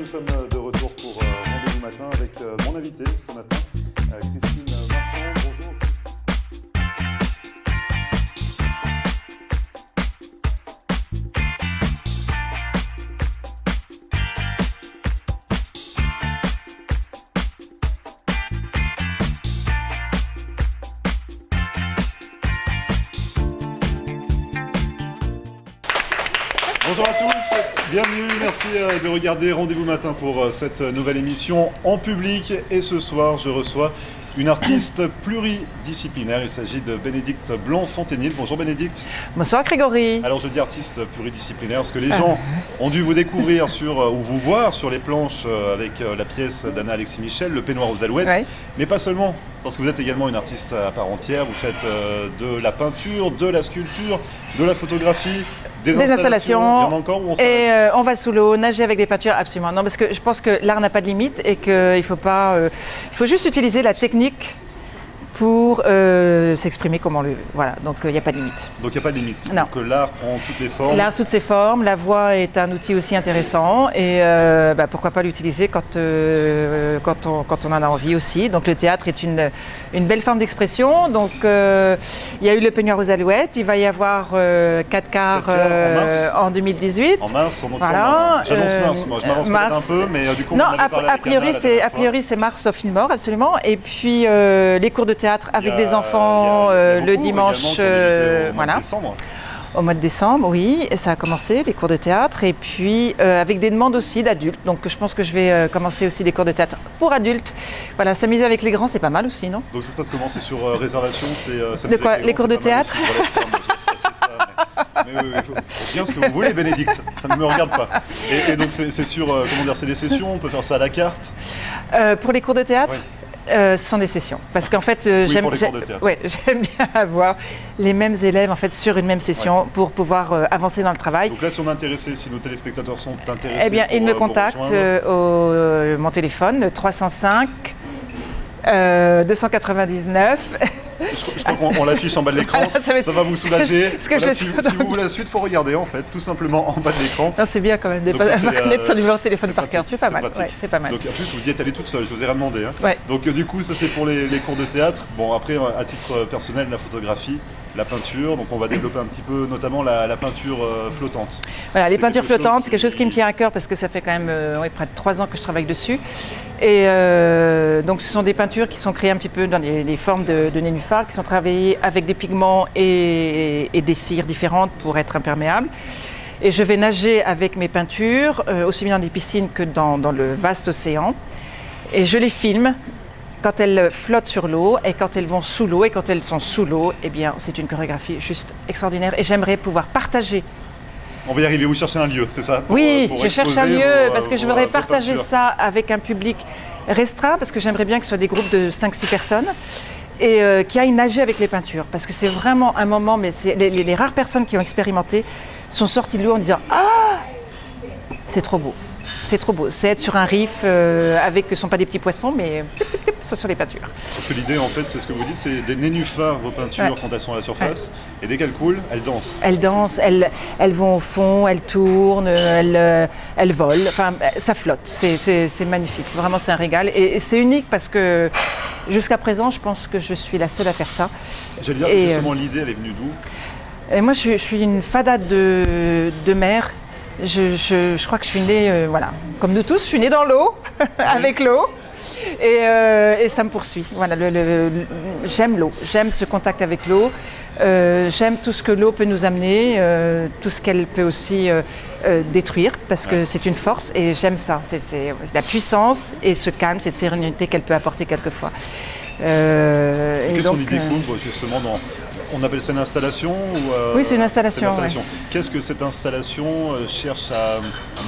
sommes de retour pour Rendez-vous matin avec mon invité ce matin, Christine Marchand. Bonjour. Bonjour à tous, bienvenue, merci de regarder Rendez-vous matin pour cette nouvelle émission en public. Et ce soir, je reçois une artiste pluridisciplinaire. Il s'agit de Bénédicte Blanc-Fonténil. Bonjour Bénédicte. Bonsoir Grégory. Alors je dis artiste pluridisciplinaire parce que les gens ont dû vous découvrir ou vous voir sur les planches avec la pièce d'Anna Alexis Michel, Le Peignoir aux Alouettes. Ouais. Mais pas seulement, parce que vous êtes également une artiste à part entière. Vous faites de la peinture, de la sculpture, de la photographie. Des installations. Il y en a encore où on s'arrête. Et on va sous l'eau, nager avec des peintures, absolument. Non, parce que je pense que l'art n'a pas de limite et qu'il faut pas. Il faut juste utiliser la technique pour s'exprimer comme on le veut. Voilà, donc il n'y a pas de limite. Donc il n'y a pas de limite. Non. Donc l'art prend toutes les formes. L'art, toutes ses formes, la voix est un outil aussi intéressant et pourquoi pas l'utiliser quand on en a envie aussi. Donc le théâtre est une belle forme d'expression. Donc il y a eu Le Peignoir aux Alouettes, il va y avoir 4 quarts en 2008. En mars, on voilà. J'annonce mars, moi je m'avance peut-être un peu, mais du coup non, on en avait parlé avec Anna a priori c'est mars sauf une mort, absolument. Et puis les cours de théâtre avec des enfants le dimanche, voilà. Au mois de décembre, oui, ça a commencé, les cours de théâtre, et puis avec des demandes aussi d'adultes. Donc je pense que je vais commencer aussi des cours de théâtre pour adultes. Voilà, s'amuser avec les grands, c'est pas mal aussi, non? Donc ça se passe comment? C'est sur réservation? De quoi? Les cours de théâtre? Mais oui, faut bien ce que vous voulez, Bénédicte, ça ne me regarde pas. Et donc c'est sur, comment dire, c'est des sessions, on peut faire ça à la carte? Pour les cours de théâtre? Oui. Ce sont des sessions. Parce qu'en fait, j'aime bien avoir les mêmes élèves en fait, sur une même session pour pouvoir avancer dans le travail. Donc là, si on est intéressé, si nos téléspectateurs sont intéressés... Eh bien, ils me contactent mon téléphone, 305 299. Je crois qu'on l'affiche en bas de l'écran, ça va vous soulager. Voilà, si vous voulez la suite, il faut regarder en fait, tout simplement en bas de l'écran. C'est bien quand même de connaître son numéro de téléphone par cœur, c'est pas mal. Ouais, c'est pas mal. Donc en plus vous y êtes allée toute seule, je vous ai rien demandé. Hein. Ouais. Donc du coup ça c'est pour les cours de théâtre. Bon après à titre personnel la photographie, la peinture, donc on va développer un petit peu notamment la peinture flottante. Voilà, les peintures flottantes, c'est quelque chose qui me tient à cœur parce que ça fait quand même près de 3 ans que je travaille dessus. Et donc ce sont des peintures qui sont créées un petit peu dans les formes de nénuphars, qui sont travaillées avec des pigments et des cires différentes pour être imperméables. Et je vais nager avec mes peintures, aussi bien dans des piscines que dans le vaste océan. Et je les filme quand elles flottent sur l'eau et quand elles vont sous l'eau. Et quand elles sont sous l'eau, eh bien c'est une chorégraphie juste extraordinaire. Et j'aimerais pouvoir partager. On va y arriver, vous cherchez un lieu, c'est ça? Oui, je cherche un lieu parce que je voudrais partager ça avec un public restreint, parce que j'aimerais bien que ce soit des groupes de 5-6 personnes et qui aillent nager avec les peintures. Parce que c'est vraiment un moment, mais les rares personnes qui ont expérimenté sont sorties de l'eau en disant « Ah, c'est trop beau !» C'est trop beau, c'est être sur un riff avec, ce ne sont pas des petits poissons, mais soit sur les peintures. Parce que l'idée, en fait, c'est ce que vous dites, c'est des nénuphars, vos peintures, quand elles sont à la surface, et dès qu'elles coulent, elles dansent. Elles dansent, elles vont au fond, elles tournent, elles volent, enfin, ça flotte, c'est magnifique, vraiment c'est un régal. Et c'est unique parce que jusqu'à présent, je pense que je suis la seule à faire ça. J'allais dire, justement, l'idée, elle est venue d'où? Moi, je suis une fada de mer. Je crois que je suis née, voilà, comme nous tous, je suis née dans l'eau, avec l'eau, et ça me poursuit. Voilà, j'aime l'eau, j'aime ce contact avec l'eau, j'aime tout ce que l'eau peut nous amener, tout ce qu'elle peut aussi détruire, parce que c'est une force, et j'aime ça, c'est la puissance et ce calme, cette sérénité qu'elle peut apporter quelquefois. Qu'est-ce qu'on y découvre justement dans... On appelle ça une installation Oui, c'est une installation. Ouais. Qu'est-ce que cette installation cherche à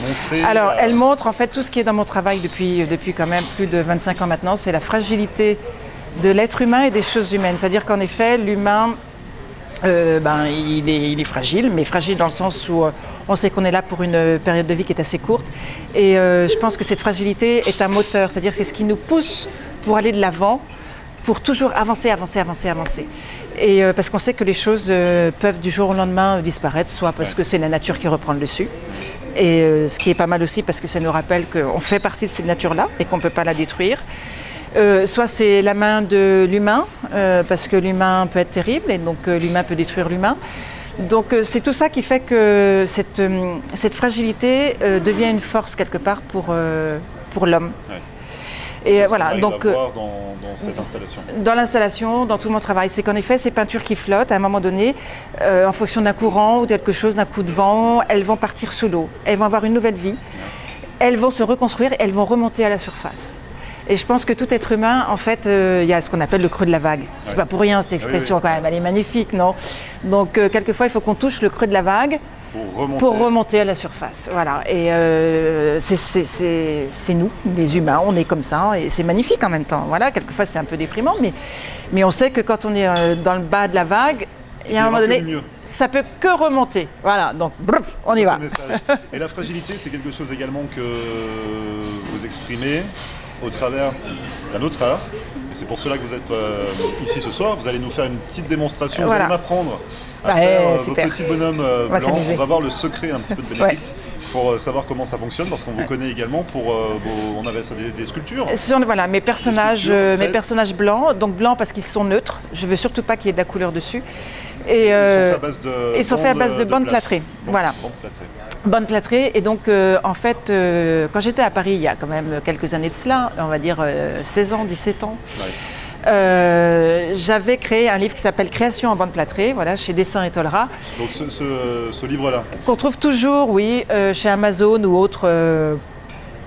montrer? Alors, elle montre en fait tout ce qui est dans mon travail depuis quand même plus de 25 ans maintenant, c'est la fragilité de l'être humain et des choses humaines. C'est-à-dire qu'en effet, l'humain, il est fragile, mais fragile dans le sens où on sait qu'on est là pour une période de vie qui est assez courte. Et je pense que cette fragilité est un moteur, c'est-à-dire que c'est ce qui nous pousse pour aller de l'avant, pour toujours avancer. Et parce qu'on sait que les choses peuvent du jour au lendemain disparaître, soit parce que c'est la nature qui reprend le dessus, ce qui est pas mal aussi parce que ça nous rappelle qu'on fait partie de cette nature-là et qu'on ne peut pas la détruire. Soit c'est la main de l'humain, parce que l'humain peut être terrible et donc l'humain peut détruire l'humain. Donc c'est tout ça qui fait que cette fragilité devient une force quelque part pour l'homme. Ouais. Et voilà, donc voir dans cette installation. Dans l'installation, dans tout mon travail, c'est qu'en effet, ces peintures qui flottent, à un moment donné, en fonction d'un courant ou quelque chose, d'un coup de vent, elles vont partir sous l'eau. Elles vont avoir une nouvelle vie. Elles vont se reconstruire, elles vont remonter à la surface. Et je pense que tout être humain, en fait, il y a ce qu'on appelle le creux de la vague. C'est pas pour rien cette expression quand même, elle est magnifique, non? Donc quelquefois, il faut qu'on touche le creux de la vague pour remonter à la surface. Voilà. Et c'est nous, les humains, on est comme ça et c'est magnifique en même temps. Voilà, quelquefois c'est un peu déprimant, mais on sait que quand on est dans le bas de la vague, il y a un moment donné, ça peut que remonter. Voilà, donc bref, on y va. Et la fragilité, c'est quelque chose également que vous exprimez au travers d'un autre art. Et c'est pour cela que vous êtes ici ce soir. Vous allez nous faire une petite démonstration. Vous allez m'apprendre à faire vos petits bonhommes blancs. On va voir le secret un petit peu de Bénédicte pour savoir comment ça fonctionne, parce qu'on vous connaît également pour on avait ça, des sculptures. Voilà, mes personnages blancs, donc blancs parce qu'ils sont neutres. Je veux surtout pas qu'il y ait de la couleur dessus. Et ils sont faits à base de bandes plâtrées. Voilà. Bande plâtrée. Et donc, en fait, quand j'étais à Paris, il y a quand même quelques années de cela, on va dire 16 ans, 17 ans, j'avais créé un livre qui s'appelle Création en bande plâtrée, voilà, chez Dessin et Tolera. Donc ce livre-là qu'on trouve toujours, oui, chez Amazon ou autre.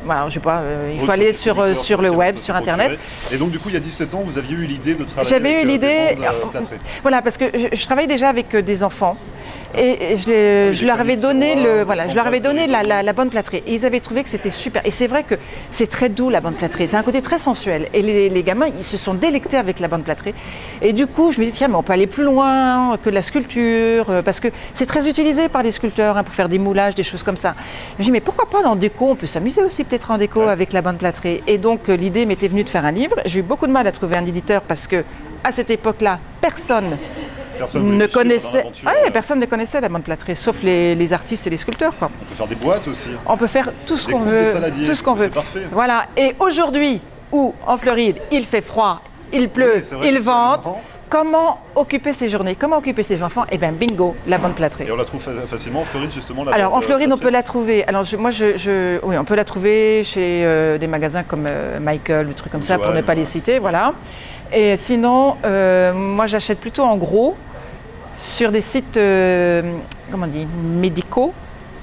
Voilà, je sais pas, il faut aller sur le web, sur Internet. Et donc, du coup, il y a 17 ans, vous aviez eu l'idée de travailler J'avais eu l'idée, voilà, parce que je travaille déjà avec des enfants. Et je leur avais donné la bande plâtrée. Et ils avaient trouvé que c'était super. Et c'est vrai que c'est très doux la bande plâtrée. C'est un côté très sensuel. Et les gamins, ils se sont délectés avec la bande plâtrée. Et du coup, je me dis tiens, mais on peut aller plus loin que la sculpture, parce que c'est très utilisé par les sculpteurs pour faire des moulages, des choses comme ça. Je me dis mais pourquoi pas en déco? On peut s'amuser aussi peut-être en déco avec la bande plâtrée. Et donc l'idée m'était venue de faire un livre. J'ai eu beaucoup de mal à trouver un éditeur parce que à cette époque-là, personne ne connaissait la bande plâtrée, sauf les artistes et les sculpteurs, quoi. On peut faire des boîtes aussi. On peut faire tout ce qu'on veut. Tout ce qu'on veut. C'est parfait. Voilà. Et aujourd'hui, où en Floride, il fait froid, il pleut, il vente, comment occuper ses journées? Comment occuper ses enfants? Eh bien, bingo, la bande plâtrée. Et on la trouve facilement en Floride, justement. Alors, en Floride, on peut la trouver. Alors, oui, on peut la trouver chez des magasins comme Michael, des trucs comme ça, pour ne pas les citer, voilà. Et sinon, moi, j'achète plutôt en gros sur des sites, comment on dit, médicaux.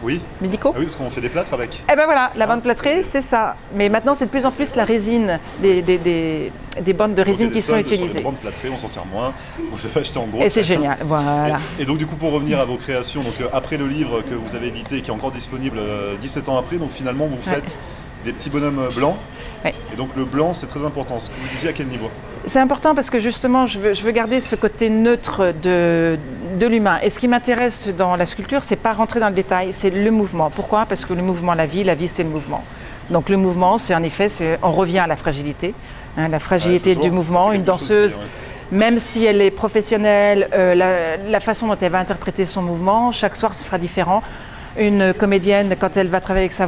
Oui. Médicaux. Ah oui, parce qu'on fait des plâtres avec. Eh ben voilà, la bande plâtrée, c'est ça. Mais maintenant, c'est de plus en plus la résine, des bandes de résine qui sont utilisées. Les bandes plâtrées, on s'en sert moins. Vous avez acheté en gros. Et c'est génial, voilà. Et donc, du coup, pour revenir à vos créations, donc après le livre que vous avez édité, qui est encore disponible 17 ans après, donc finalement, vous faites des petits bonhommes blancs. Ouais. Et donc le blanc, c'est très important. Ce que vous disiez, à quel niveau? C'est important parce que justement, je veux garder ce côté neutre de l'humain. Et ce qui m'intéresse dans la sculpture, c'est pas rentrer dans le détail, c'est le mouvement. Pourquoi? Parce que le mouvement, la vie c'est le mouvement. Donc le mouvement, c'est en effet, on revient à la fragilité. La fragilité du mouvement. Une danseuse, même si elle est professionnelle, la façon dont elle va interpréter son mouvement, chaque soir, ce sera différent. Une comédienne, quand elle va travailler avec sa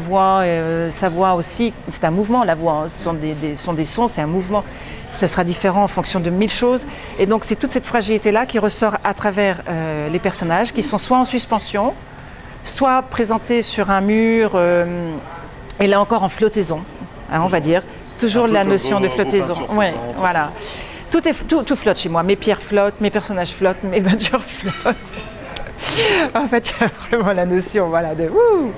voix aussi, c'est un mouvement, la voix, ce sont des sons, c'est un mouvement. Ça sera différent en fonction de 1000 choses. Et donc, c'est toute cette fragilité-là qui ressort à travers les personnages, qui sont soit en suspension, soit présentés sur un mur, et là encore en flottaison, on va dire. Toujours la notion de flottaison. Oui, voilà. Tout flotte chez moi. Mes pierres flottent, mes personnages flottent, mes peintures flottent. En fait, il y a vraiment la notion, voilà, de wouh.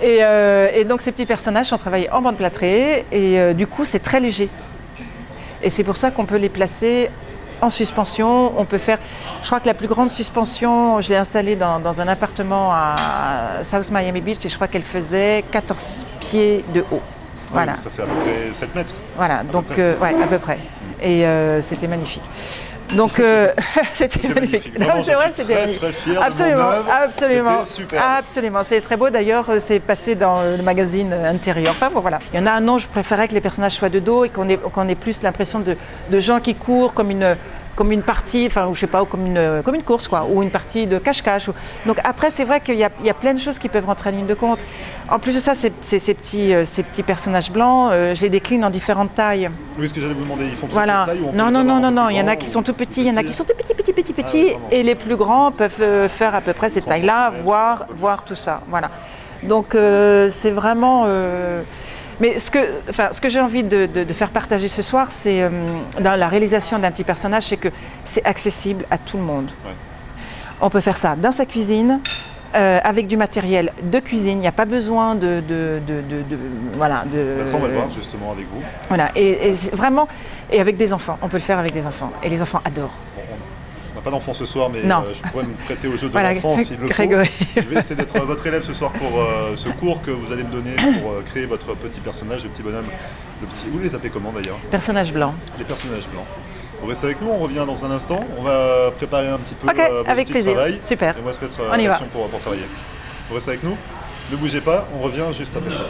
Et donc ces petits personnages sont travaillés en bande plâtrée et du coup c'est très léger. Et c'est pour ça qu'on peut les placer en suspension. On peut faire, je crois que la plus grande suspension, je l'ai installée dans un appartement à South Miami Beach et je crois qu'elle faisait 14 pieds de haut. Voilà. Ça fait à peu près 7 mètres. Voilà, donc ouais, à peu près. Et c'était magnifique. Donc c'était magnifique. Vraiment, c'est vrai que c'était magnifique. Très fier absolument, de mon œuvre. absolument, C'était super. absolument. C'est très beau. D'ailleurs, c'est passé dans le magazine intérieur. Enfin bon, voilà. Il y en a un an, je préférais que les personnages soient de dos et qu'on ait plus l'impression de gens qui courent comme comme une partie, enfin, ou je sais pas, ou comme une course, quoi, ou une partie de cache-cache. Donc après, c'est vrai qu'il y a plein de choses qui peuvent rentrer en ligne de compte. En plus de ça, ces petits personnages blancs, je les décline en différentes tailles. Oui, ce que j'allais vous demander, ils font tous Voilà. cette taille ou on peut Non, les non, avoir non, un non, peu non. plus Il y en a grands qui ou- sont tout petits, il y en a qui sont tout petits, vraiment. et les plus grands peuvent faire à peu près cette taille-là, voir tout ça. Voilà. Donc c'est vraiment. Mais ce que j'ai envie de faire partager ce soir, c'est dans la réalisation d'un petit personnage, c'est que c'est accessible à tout le monde. Ouais. On peut faire ça dans sa cuisine, avec du matériel de cuisine. Il n'y a pas besoin voilà. Ça, on va le voir justement avec vous. Voilà. Et c'est vraiment, et avec des enfants. On peut le faire avec des enfants. Et les enfants adorent. Bon, on n'a pas d'enfant ce soir, mais Non. je pourrais me prêter au jeu de Voilà, l'enfant s'il le faut. Grégory. Je vais essayer d'être votre élève ce soir pour ce cours que vous allez me donner pour créer votre petit personnage, le petit bonhomme. Vous les appelez comment d'ailleurs? Personnage blanc. Les personnages blancs. Vous restez avec nous, on revient dans un instant. On va préparer un petit peu Ok, vos avec outils de plaisir. travail. Super. Et on va se mettre On à y va. l'action pour travailler. Vous restez avec nous. Ne bougez pas, on revient juste après ça.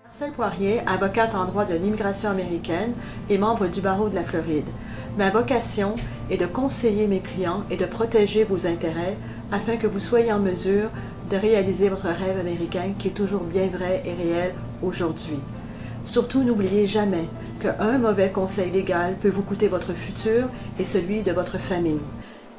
Marcelle Poirier, avocate en droit de l'immigration américaine et membre du barreau de la Floride. Ma vocation est de conseiller mes clients et de protéger vos intérêts afin que vous soyez en mesure de réaliser votre rêve américain qui est toujours bien vrai et réel aujourd'hui. Surtout, n'oubliez jamais qu'un mauvais conseil légal peut vous coûter votre futur et celui de votre famille.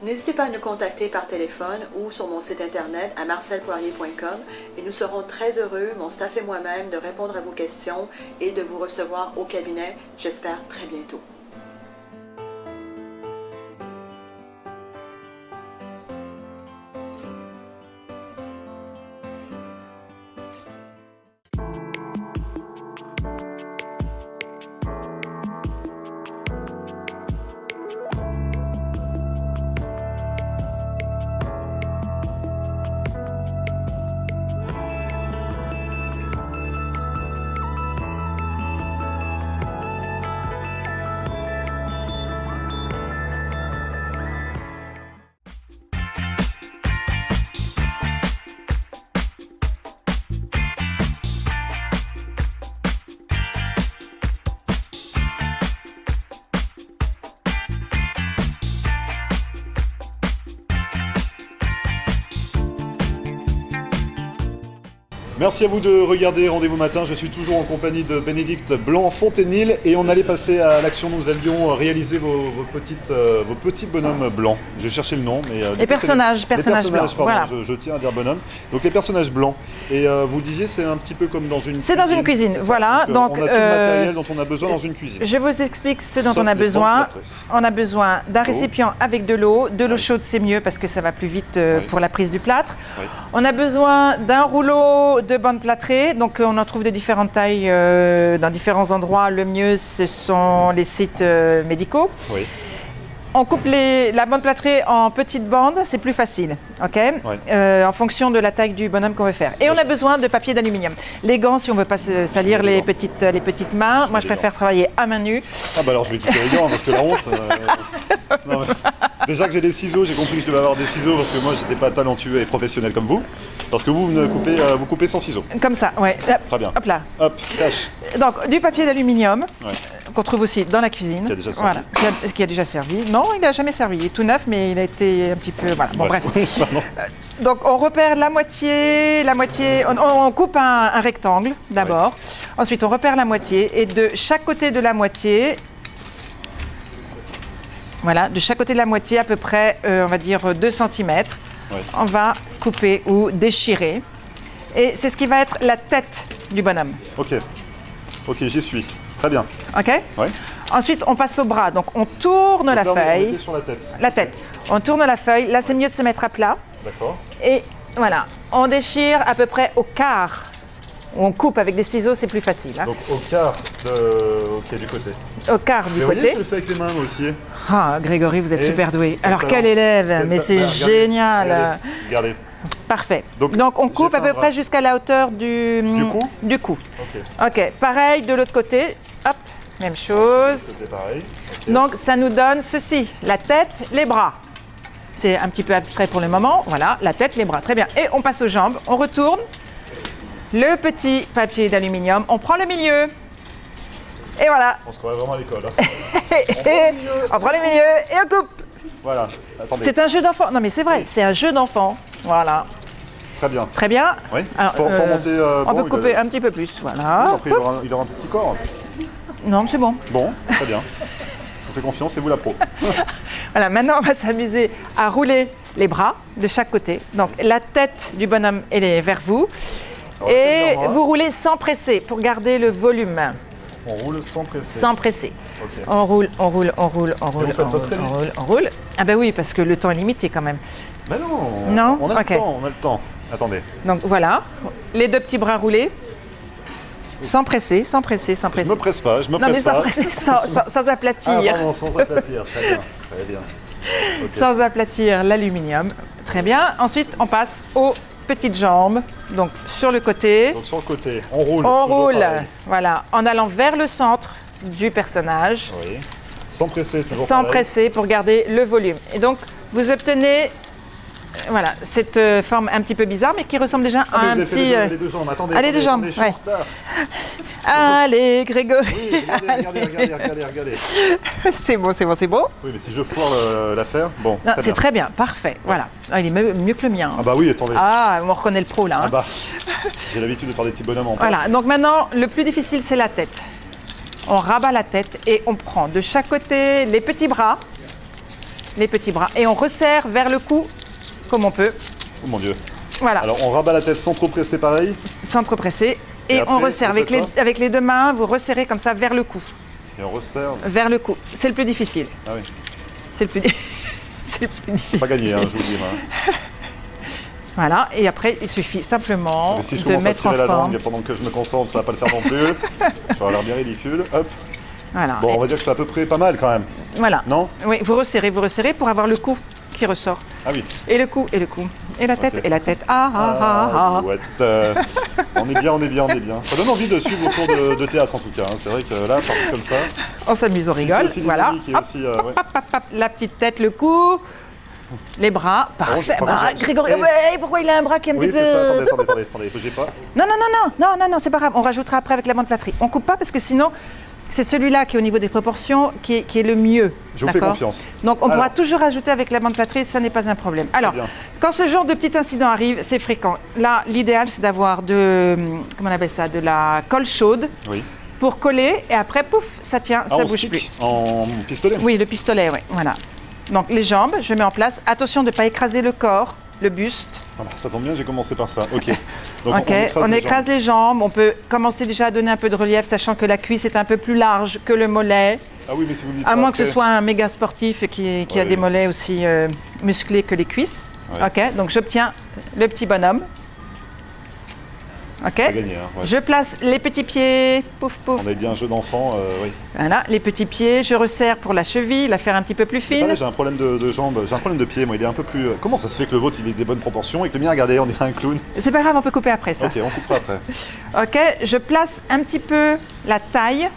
N'hésitez pas à nous contacter par téléphone ou sur mon site internet à marcelpoirier.com et nous serons très heureux, mon staff et moi-même, de répondre à vos questions et de vous recevoir au cabinet, j'espère très bientôt. Merci à vous de regarder Rendez-vous Matin. Je suis toujours en compagnie de Bénédicte Blanc-Fontenil et on allait passer à l'action. Nous allions réaliser vos petits bonhommes blancs. J'ai cherché le nom. Mais, Les personnages blancs. Pardon, Voilà. je tiens à dire bonhomme. Donc les personnages blancs. Et vous disiez c'est un petit peu comme dans une cuisine. C'est dans une cuisine, c'est ça. voilà. Donc, on a tout le matériel dont on a besoin dans une cuisine. Je vous explique ce dont Sauf on a les besoin. bandes plâtrées. On a besoin d'un L'eau. récipient avec de l'eau. De l'eau Oui. chaude, c'est mieux parce que ça va plus vite Oui. pour la prise du plâtre. Oui. On a besoin d'un rouleau de bandes plâtrées. Donc on en trouve de différentes tailles dans différents endroits. Le mieux, ce sont les sites médicaux. Oui. On coupe la bande plâtrée en petites bandes, c'est plus facile, ok, en fonction de la taille du bonhomme qu'on veut faire. Et on a besoin de papier d'aluminium. Les gants, si on ne veut pas se salir les petites mains. Moi, je préfère travailler à main nue. Ah bah alors je vais quitter les gants parce que la honte. Non, mais déjà que j'ai des ciseaux, j'ai compris que je devais avoir des ciseaux parce que moi j'étais pas talentueux et professionnel comme vous. Parce que vous vous coupez sans ciseaux. Comme ça, ouais. Très bien. Hop là. Hop, cache. Donc du papier d'aluminium Ouais. qu'on trouve aussi dans la cuisine. Qui a déjà servi. Voilà, qui a déjà servi. Non, il n'a jamais servi. Il est tout neuf, mais il a été un petit peu. Voilà. Bon, Ouais. bref. Pardon. Donc on repère la moitié. On coupe un rectangle d'abord. Ensuite on repère la moitié et de chaque côté de la moitié. Voilà, de chaque côté de la moitié à peu près, on va dire 2 cm. Ouais. On va couper ou déchirer. Et c'est ce qui va être la tête du bonhomme. Ok. Ok, j'y suis. Très bien. OK? Ouais. Ensuite, on passe au bras. Donc, on tourne la Donc là, on feuille. était sur la tête. La tête. On tourne la feuille. Là, c'est mieux de se mettre à plat. D'accord. Et voilà, on déchire à peu près au quart. On coupe avec des ciseaux, c'est plus facile. Hein. Donc au quart du côté. Au quart du Mais vous voyez, côté. je le fais avec les mains moi aussi. Ah, Grégory, vous êtes Et super doué. Alors, talent. quel élève. Quel Mais ta- c'est Bah, regardez, génial. Regardez. Parfait. Donc, Donc, on j'ai coupe fait à un peu bras. près jusqu'à la hauteur du cou Du cou. Ok. OK. Pareil de l'autre côté. Hop, même chose. C'était pareil. Ok. Donc ça nous donne ceci, la tête, les bras. C'est un petit peu abstrait pour le moment. Voilà, la tête, les bras, très bien. Et on passe aux jambes, on retourne. Le petit papier d'aluminium, on prend le milieu. Et voilà. On se croirait vraiment à l'école. Hein. On prend le milieu et on coupe. Voilà, attendez. C'est un jeu d'enfant. Non mais c'est vrai, c'est un jeu d'enfant. Voilà. Très bien. Très bien. Oui, Alors, faut remonter. on bon, peut couper un petit peu plus. Voilà. Après, Pouf. il aura un tout petit corps. Non, c'est bon. Bon, très bien. Je vous fais confiance, c'est vous la pro. Voilà, maintenant on va s'amuser à rouler les bras de chaque côté. Donc la tête du bonhomme elle est vers vous. Alors, Et la tête vers moi. vous roulez sans presser pour garder le volume. On roule sans presser. Sans presser. Ok. On roule, on roule, on roule, on roule, vous faites on ça roule, très on vite. roule, on roule. Ah ben oui, parce que le temps est limité quand même. Mais non. Non. On a Ok. le temps, on a le temps. Attendez. Donc voilà, les deux petits bras roulés. Sans presser, sans presser, sans Je presser. me presse pas, je me Non mais presse sans pas. presser, sans aplatir. Ah pardon, sans aplatir. Très bien, très bien. Ok. Sans aplatir l'aluminium. Très bien. Ensuite, on passe aux petites jambes. Donc sur le côté. Donc sur le côté, on roule. On toujours roule, pareil. voilà, en allant vers le centre du personnage, Oui. Sans presser, toujours sans pareil. presser pour garder le volume. Et donc, vous obtenez voilà, cette forme un petit peu bizarre, mais qui ressemble déjà Ah, mais à vous un avez fait petit... les deux jambes. Attendez, les deux attendez, jambes, je suis en ouais. retard. Allez, Grégory. Oui, regardez. C'est bon, c'est bon, c'est bon. Oui, mais si je foire l'affaire, bon. Non, très c'est bien. très bien, parfait. Voilà. Ah, il est mieux que le mien. Ah bah oui, attendez. Ah, on reconnaît le pro là. hein. Ah bah, j'ai l'habitude de faire des petits bonhommes en pâte. Voilà, donc maintenant, le plus difficile, c'est la tête. On rabat la tête et on prend de chaque côté les petits bras, et on resserre vers le cou comme on peut. Oh mon Dieu. Voilà, Alors on rabat la tête sans trop presser pareil. sans trop presser. Et après, on resserre vous avec faites avec les deux mains, vous resserrez comme ça vers le cou. Et on resserre. Vers le cou. C'est le plus difficile. Ah oui, C'est le plus, c'est le plus difficile. pas gagné, hein, je vous le dis. Hein. Voilà, et après, il suffit simplement Mais si je de commence à mettre en tirer la forme. langue pendant que je me concentre, ça va pas le faire non plus. J'aurais l'air bien ridicule. Hop. Voilà. Bon, Et on va dire que c'est à peu près pas mal quand même. voilà. Non? Oui, vous resserrez pour avoir le cou qui ressort. Ah oui. Et le cou, et le cou. Et la tête, Ok. et la tête. Ah, ah, ah, ah. Alouette. On est bien, on est bien, on est bien. Ça donne envie de suivre vos cours de théâtre en tout cas. Hein. C'est vrai que là, partout comme ça. On s'amuse, on c'est rigole. aussi Voilà. dynamique et Hop, aussi, hop, ouais. hop, hop, hop. La petite tête, le cou, les bras. Parfait. par contre, Bah, j'ai- Grégory, Eh. ouais, pourquoi il a un bras qui est un Oui, petit c'est ça. peu... Attendez, bougez pas. Non, non, non, non, non, non, non, c'est pas grave. On rajoutera après avec la bande plâtrée. On coupe pas parce que sinon, c'est celui-là qui est au niveau des proportions qui est le mieux. Je vous fais D'accord. confiance. Donc on pourra Alors. toujours rajouter avec la bande plâtrée, ça n'est pas un problème. Alors, bien. quand ce genre de petit incident arrive, c'est fréquent. Là, l'idéal, c'est d'avoir comment on appelle ça, de la colle chaude Oui. pour coller et après, pouf, ça tient, ça en bouge stick, plus. en pistolet. Oui, le pistolet, oui, voilà. Donc les jambes, je mets en place. Attention de ne pas écraser le corps, le buste. Voilà, ça tombe bien, j'ai commencé par ça. Ok. Donc Ok, on écrase les jambes. On peut commencer déjà à donner un peu de relief, sachant que la cuisse est un peu plus large que le mollet. Ah oui, mais si vous dites À ça moins que ce après- soit un méga sportif qui a Oui. des mollets aussi musclés que les cuisses. Ouais. Ok, donc j'obtiens le petit bonhomme. Ok, Pas gagné, hein, ouais. je place les petits pieds, pouf pouf. On avait dit un jeu d'enfant, oui. Voilà, les petits pieds, je resserre pour la cheville, la faire un petit peu plus fine. Pareil, j'ai un problème de jambes, j'ai un problème de pied, moi, il est un peu plus... Comment ça se fait que le vôtre, il est des bonnes proportions et que le mien, regardez, on dirait un clown. C'est pas grave, on peut couper après ça. Ok, on coupera après. Ok, je place un petit peu la taille.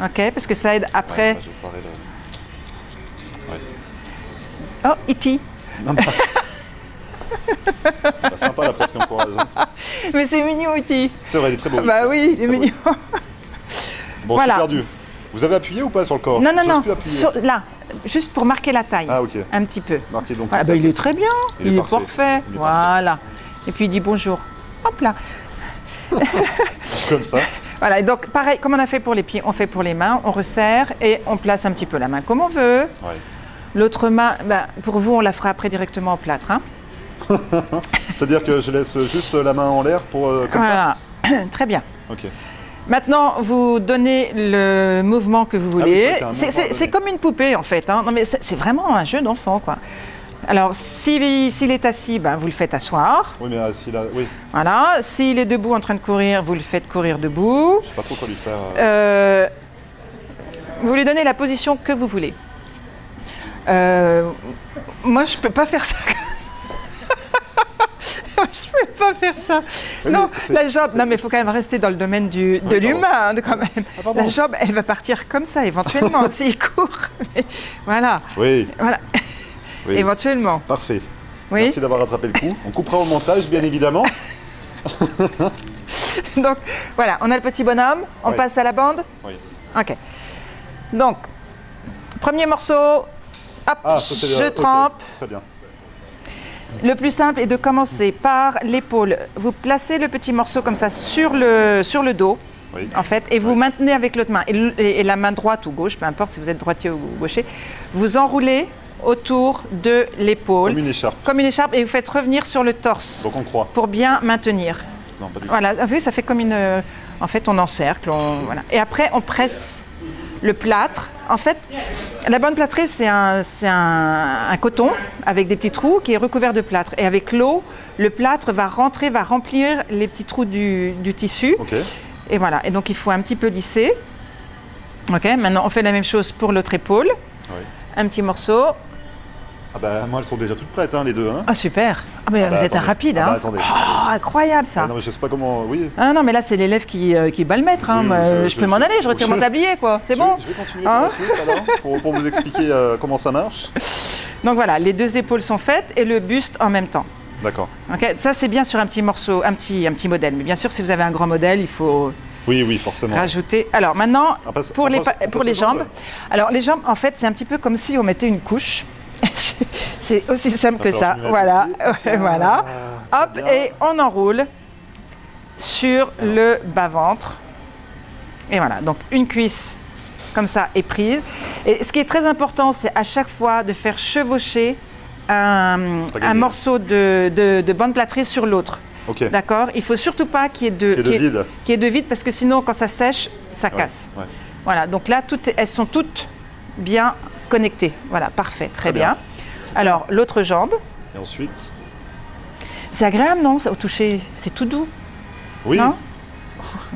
Ok, parce que ça aide après. Ouais, bah, je ferai le- Oh, E.T. Non, bah... C'est pas sympa la prof qui encourage. Hein. Mais c'est mignon, E.T. C'est vrai, il est très beau. Bah oui, il est Très beau. mignon. Bon, Voilà. je suis perdu. Vous avez appuyé ou pas sur le corps? Non, non, J'ose non, plus appuyer. là, juste pour marquer la taille. Ah, ok. Un petit peu. Marqué donc. Voilà, bah, il est très bien, il est parfait. Il est Voilà. Et puis il dit bonjour. Hop là. Comme ça. Voilà, et donc pareil, comme on a fait pour les pieds, on fait pour les mains, on resserre et on place un petit peu la main comme on veut. Ouais. L'autre main, ben, pour vous, on la fera après directement au plâtre. Hein. C'est-à-dire que je laisse juste la main en l'air pour comme ça. Voilà, très bien. Ok. Maintenant, vous donnez le mouvement que vous Ah oui, voulez. c'est vrai qu'il y a un C'est mouvement à donner. c'est comme une poupée en fait. Hein. Non, mais c'est vraiment un jeu d'enfant, quoi. Alors, s'il est assis, ben, vous le faites asseoir. Oui, mais si là, oui, Voilà. S'il est debout en train de courir, vous le faites courir debout. je sais pas trop quoi lui faire. Vous lui donnez la position que vous voulez. Moi, je peux pas faire ça. je peux pas faire ça. Oui, Non, mais c'est- la jambe, c'est- non mais il faut quand même rester dans le domaine de pardon. l'humain quand même. pardon. La jambe, elle va partir comme ça éventuellement s'il court. Mais voilà, Oui, voilà, oui. éventuellement. Parfait. Oui. Merci d'avoir rattrapé le coup. On coupera au montage, bien évidemment. Donc voilà, on a le petit bonhomme, on Oui. passe à la bande. Oui. Ok. Donc, premier morceau, hop, Ah, ça, c'est je ok. trempe. Très bien. Le plus simple est de commencer par l'épaule. Vous placez le petit morceau comme ça sur le dos, Oui. en fait, et vous maintenez avec l'autre main. Et la main droite ou gauche, peu importe si vous êtes droitier ou gaucher, vous enroulez autour de l'épaule. Comme une écharpe. Comme une écharpe, et vous faites revenir sur le torse Donc on croit. pour bien maintenir. Non, pas du tout. Voilà, vous voyez, ça fait comme une... en fait, on encercle, voilà. Et après, on presse le plâtre. En fait, la bonne plâtrée, c'est un coton avec des petits trous qui est recouvert de plâtre. Et avec l'eau, le plâtre va remplir les petits trous du tissu. Ok. Et voilà, et donc il faut un petit peu lisser. Ok, maintenant on fait la même chose pour l'autre épaule. Oui. Un petit morceau. Ah bah moi elles sont déjà toutes prêtes hein, les deux. Hein. Ah super. Ah mais Ah bah, vous êtes un attendez. rapide, Ah bah, hein. attendez. Oh, incroyable ça. Ah non mais je sais pas comment. Oui. Ah non, mais là, c'est l'élève qui bat le maître. Hein. Oui, Moi, je- je peux m'en aller, je retire mon tablier, quoi. C'est bon. Je vais continuer Hein pour la suite alors, pour vous expliquer comment ça marche. Donc voilà, les deux épaules sont faites et le buste en même temps. D'accord. Ok, ça, c'est bien sur un petit morceau, un petit modèle. Mais bien sûr, si vous avez un grand modèle, il faut Oui, oui, forcément. rajouter. Alors maintenant, On passe- pour on les, passe- on pour passe les aux jambes. jambes. Alors les jambes, en fait, c'est un petit peu comme si on mettait une couche. C'est aussi simple que Alors, ça. je vais mettre Voilà, ici. voilà. Ah, Hop, très bien. et on enroule sur le bas-ventre. Et voilà, donc une cuisse comme ça est prise. Et ce qui est très important, c'est à chaque fois de faire chevaucher un Spaghetti. morceau de bande plâtrée sur l'autre. Ok. D'accord. Il faut surtout pas qu'il y ait de, Qu'il y ait de vide. qu'il y ait de vide parce que sinon, quand ça sèche, ça Ouais, casse. ouais. Voilà, donc là, elles sont toutes bien connectées. Voilà, parfait, très bien. bien. Alors, l'autre jambe, Et ensuite. c'est agréable, non, ça, au toucher, c'est tout doux. Oui. Non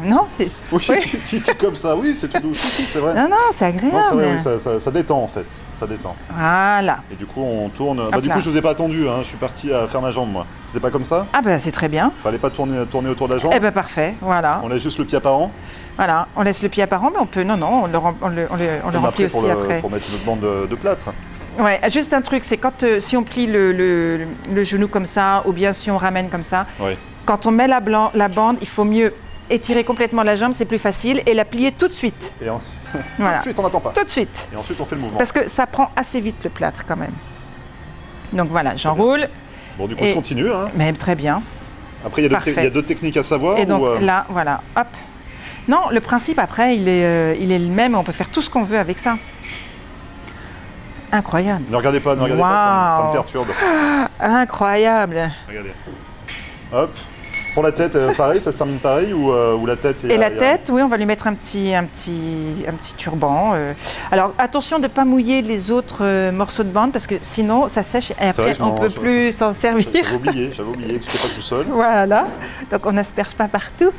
Non, c'est... Oui, Oui. tu dis comme ça, oui, c'est tout doux. Si, si, c'est vrai. Non, non, c'est agréable. Non, c'est vrai, oui, ça détend en fait. Ça détend. Voilà. Et du coup, on tourne. Bah, du là. coup, je vous ai pas attendu, hein. Je suis parti à faire ma jambe, moi. C'était pas comme ça? Ah ben, c'est très bien. Fallait pas tourner autour de la jambe? Eh ben, parfait, voilà. On laisse juste le pied apparent? Voilà, on laisse le pied apparent, mais on peut... Non, non, on le Même remplit pour aussi après. pour mettre notre bande de plâtre. Ouais, juste un truc, c'est quand si on plie le genou comme ça, ou bien si on ramène comme ça, Oui. quand on met la bande, il faut mieux étirer complètement la jambe, c'est plus facile, et la plier tout de suite. Et ensuite, Voilà. tout de suite, on n'attend pas. Tout de suite. Et ensuite, on fait le mouvement. Parce que ça prend assez vite le plâtre quand même. Donc voilà, j'enroule, Bon, du coup, Et- je continue. Hein. mais très bien. Après, il y a d'autres Parfait. il y a d'autres techniques à savoir? Et donc ou, là, voilà, hop. Non, le principe après, il est le même, on peut faire tout ce qu'on veut avec ça. Incroyable. Ne regardez pas, ça me Waouh. perturbe. Incroyable. Regardez. Hop. Pour la tête, pareil, ça se termine pareil ou la tête Et la tête, oui, on va lui mettre un petit turban. Alors attention de ne pas mouiller les autres morceaux de bande parce que sinon ça sèche et après vrai, je on m'en- ne peut je- plus s'en servir. J'avais oublié que j'étais pas tout seul. Voilà, donc on n'asperge pas partout.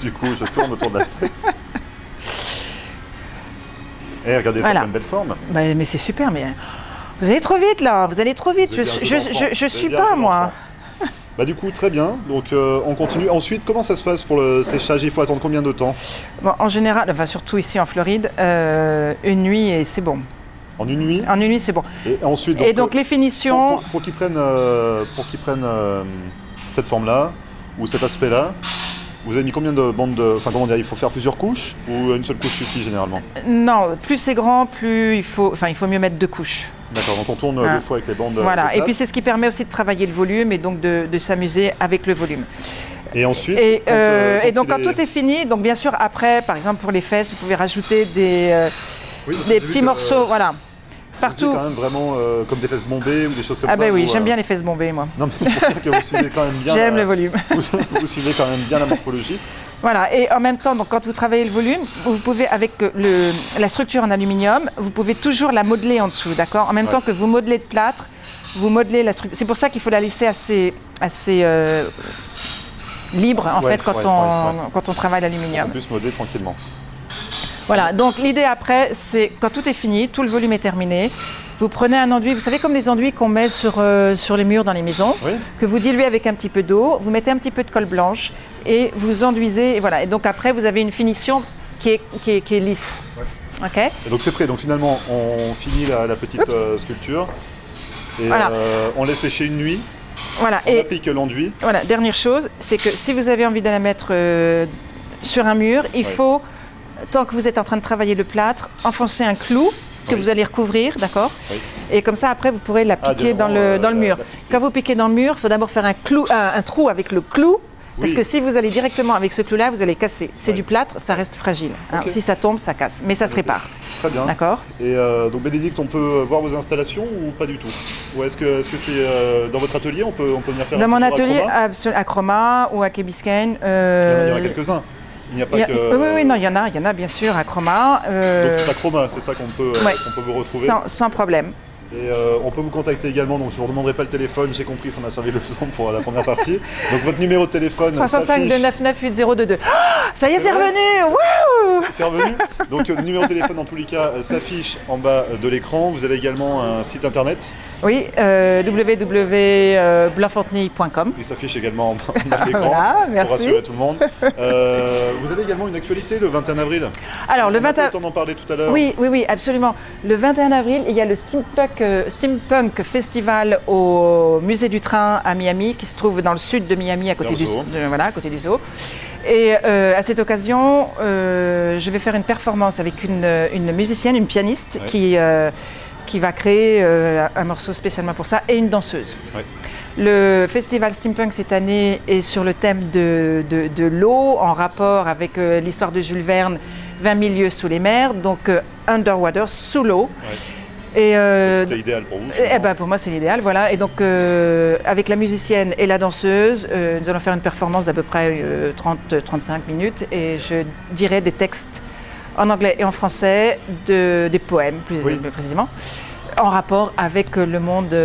Du coup, je tourne autour de la tête. Et regardez, Voilà. ça fait une belle forme. Bah, mais c'est super, mais vous allez trop vite là, vous allez trop vite. Vous êtes bien un jeune enfant. Je Vous suis êtes bien un pas jeune moi. enfant. Bah du coup, très bien. Donc on continue. Ensuite, comment ça se passe pour le séchage? Il faut attendre combien de temps? Bon, en général, enfin surtout ici en Floride, une nuit et c'est bon. En une nuit? En une nuit c'est bon. Et ensuite, Et donc les finitions, pour qu'ils prennent, cette forme-là ou cet aspect-là, vous avez mis combien de bandes de... Enfin, comment dire, il faut faire plusieurs couches ou une seule couche suffit généralement? non, plus c'est grand, plus il faut mieux mettre 2 couches. D'accord, donc on tourne Ah. 2 fois avec les bandes. Voilà, de et plâtre. puis c'est ce qui permet aussi de travailler le volume et donc de s'amuser avec le volume. Et ensuite, Et, quand donc il quand tout est fini, donc bien sûr après, par exemple pour les fesses, vous pouvez rajouter des Oui, parce que des j'ai vu petits que, morceaux, voilà, vous faisiez partout. quand même vraiment comme des fesses bombées ou des choses comme Ah ça. ben oui, vous, j'aime bien les fesses bombées moi. Non, mais c'est pour ça que vous suivez quand même bien. J'aime le volume. Vous suivez quand même bien la morphologie. Voilà, et en même temps, donc quand vous travaillez le volume, vous pouvez avec la structure en aluminium, vous pouvez toujours la modeler en dessous, d'accord? En même Ouais. temps que vous modelez de plâtre, vous modelez la structure. C'est pour ça qu'il faut la laisser assez libre en Ouais, fait quand ouais, on ouais, ouais. quand on travaille On l'aluminium. peut se modeler tranquillement. Voilà, donc l'idée après, c'est quand tout est fini, tout le volume est terminé, vous prenez un enduit, vous savez comme les enduits qu'on met sur les murs dans les maisons, Oui. que vous diluez avec un petit peu d'eau, vous mettez un petit peu de colle blanche et vous enduisez, et voilà. Et donc après, vous avez une finition qui est lisse. Ouais. Ok. Et donc c'est prêt, donc finalement on finit la petite sculpture et Voilà. on laisse sécher une nuit, Voilà. on Et applique l'enduit. voilà, dernière chose, c'est que si vous avez envie de la mettre sur un mur, il faut, tant que vous êtes en train de travailler le plâtre, enfoncer un clou que vous allez recouvrir, d'accord? Oui. Et comme ça, après, vous pourrez la piquer dans le mur. Quand vous piquez dans le mur, il faut d'abord faire un trou avec le clou. Parce que si vous allez directement avec ce clou-là, vous allez casser. C'est du plâtre, ça reste fragile. Hein. Ok. Si ça tombe, ça casse. Mais ça se répare. Très bien. D'accord? Et donc Bénédicte, on peut voir vos installations ou pas du tout? Ou est-ce que c'est dans votre atelier, on peut venir faire Dans un mon petit tour atelier, à à Chroma ou à Key Biscayne. Il y en a quelques-uns. Il n'y a pas que... Oui, non, il y en a bien sûr à Chroma. Donc c'est à Chroma, c'est ça qu'on peut vous retrouver. Sans problème. Et on peut vous contacter également, donc je ne vous demanderai pas le téléphone, j'ai compris, ça m'a servi de leçon pour la première partie. Donc votre numéro de téléphone 305 299 8022. Ça y est, c'est vrai revenu. Wouh! C'est revenu. Donc le numéro de téléphone dans tous les cas s'affiche en bas de l'écran. Vous avez également un site internet. Oui, www.blanfontenay.com. Il s'affiche également en bas de l'écran Voilà, merci. pour rassurer tout le monde. Vous avez également une actualité le 21 avril. Alors, On le a pas eu 21 le temps d'en parler tout à l'heure. Oui, absolument. Le 21 avril, il y a le Steampunk Festival au Musée du Train à Miami, qui se trouve dans le sud de Miami, à côté Dans le zoo. à côté du zoo. Et à cette occasion, je vais faire une performance avec une musicienne, une pianiste, qui va créer un morceau spécialement pour ça, et une danseuse. Ouais. Le festival Steampunk cette année est sur le thème de l'eau, en rapport avec l'histoire de Jules Verne, 20 000 lieues sous les mers, donc underwater, sous l'eau. Ouais. Et C'était idéal pour vous. pour moi c'est l'idéal, voilà. Et donc avec la musicienne et la danseuse, nous allons faire une performance d'à peu près 30-35 minutes et je dirai des textes en anglais et en français, des poèmes plus précisément, en rapport avec le monde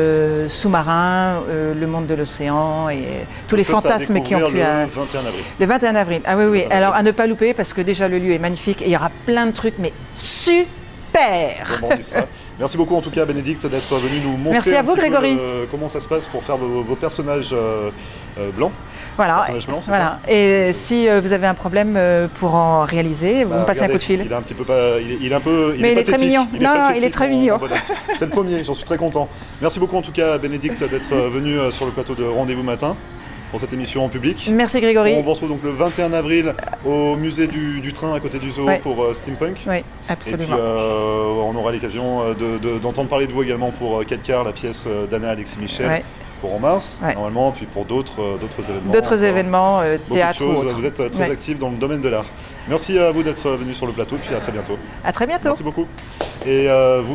sous-marin, le monde de l'océan et tous les fantasmes qui ont pu... Le 21 avril. Le 21 avril, ah oui. Alors à ne pas louper parce que déjà le lieu est magnifique et il y aura plein de trucs, mais super. Bon, on y sera. Merci beaucoup en tout cas Bénédicte d'être venu nous montrer Merci à vous, Grégory. Comment ça se passe pour faire vos personnages blancs. Voilà. Personnages blancs, c'est Voilà. Et si vous avez un problème pour en réaliser, vous me passez un coup de fil. Il est un petit peu pas, il est un peu, Mais il est très pathétique. mignon. Il est Non, pathétique, il est très mon mignon. bonhomme. C'est le premier, j'en suis très content. Merci beaucoup en tout cas Bénédicte d'être venu sur le plateau de Rendez-vous Matin pour cette émission en public. Merci Grégory. On vous retrouve donc le 21 avril au musée du train à côté du zoo pour Steampunk. Oui, Et absolument. puis on aura l'occasion d'entendre parler de vous également pour 4 quarts, la pièce d'Anna Alexis Michel, pour En Mars, normalement, puis pour d'autres événements. D'autres événements, beaucoup théâtre de choses. ou autre. Vous êtes très actifs dans le domaine de l'art. Merci à vous d'être venu sur le plateau, puis à très bientôt. À très bientôt. Merci beaucoup. Et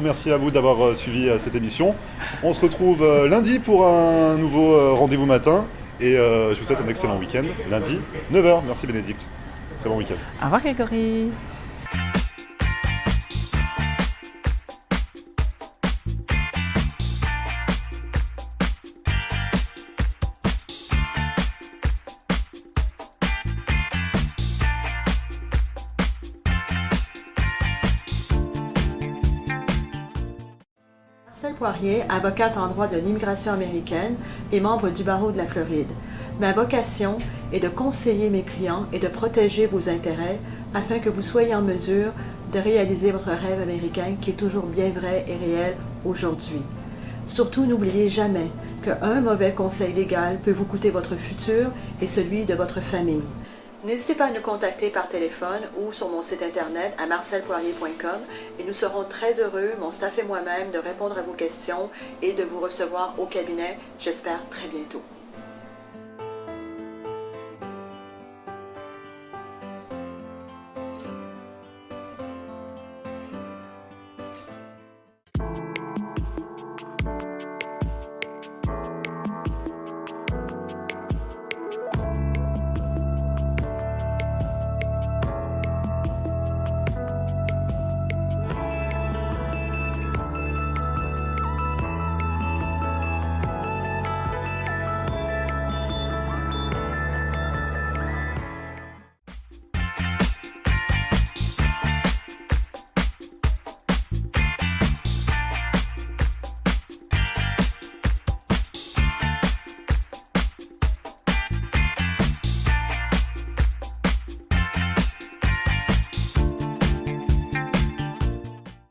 merci à vous d'avoir suivi cette émission. On se retrouve lundi pour un nouveau rendez-vous matin. Et je vous souhaite un excellent week-end. Lundi, 9h. Merci Bénédicte. Très bon week-end. Au revoir Grégory. Marcel Poirier, avocate en droit de l'immigration américaine et membre du barreau de la Floride. Ma vocation est de conseiller mes clients et de protéger vos intérêts afin que vous soyez en mesure de réaliser votre rêve américain qui est toujours bien vrai et réel aujourd'hui. Surtout, n'oubliez jamais qu'un mauvais conseil légal peut vous coûter votre futur et celui de votre famille. N'hésitez pas à nous contacter par téléphone ou sur mon site internet à marcelpoirier.com et nous serons très heureux, mon staff et moi-même, de répondre à vos questions et de vous recevoir au cabinet, j'espère très bientôt.